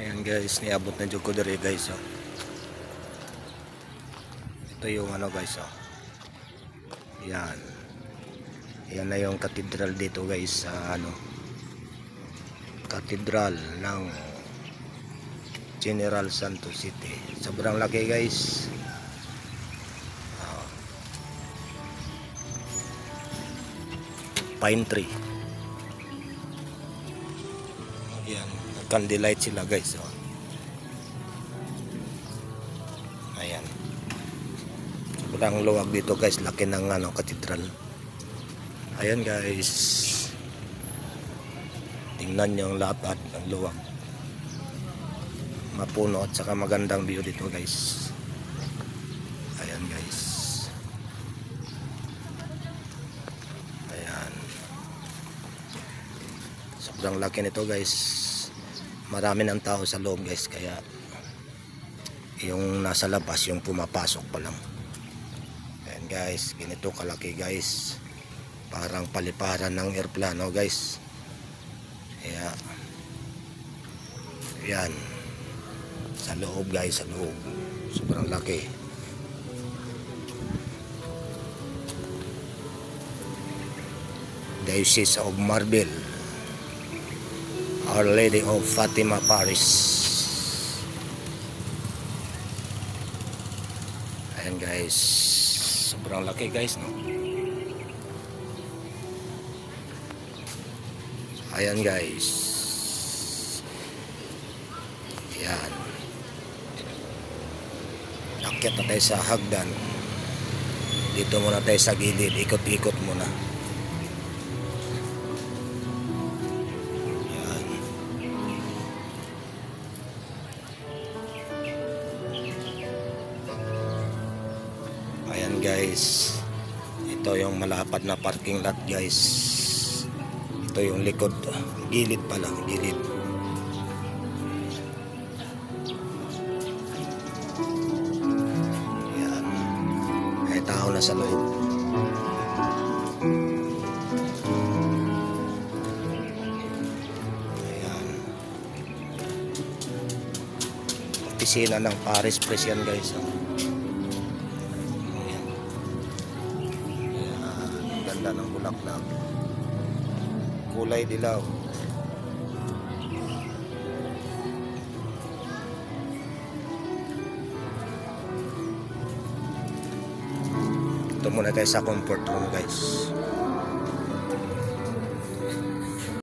Ayan guys, niabot na jud ko diri guys, oh. Ito yung ano guys, oh. Yan. Yan na yung katedral dito guys sa ano. Katedral ng General Santos City. Sobrang laki guys. Pine tree. Yan, candlelight sila guys, oh. Ayan. Sobrang luwag dito guys, laki ng ano katedral. Ayan guys. Tingnan niyo ang lapad ng luwag. Mapuno at saka magandang view dito guys. Ayan guys. Ayan. Sobrang laki nito guys. Marami ng tao sa loob guys, kaya yung nasa labas yung pumapasok pa lang. Ayan guys, ganito kalaki guys. Parang paliparan ng airplano guys. Kaya yan, sa loob guys, sa loob sobrang laki. Diocese of Marble, Our Lady of Fatima Parish. Ayan guys, sobrang laki guys, no? Ayan guys. Ayan. Akyat na tayo sa hagdan. Dito muna tayo sa gilid. Ikot-ikot muna. Ayan. Ayan guys. Ito yung malapad na parking lot guys. Ito yung likod, gilid pa lang, gilid. Ayan. May tao na sa loob. Ayan. Opisina ng Paris Press yan guys. Ayan. Ayan. Ganda ng bulaklak. Kulay dilaw. Ito muna tayo sa comfort room guys.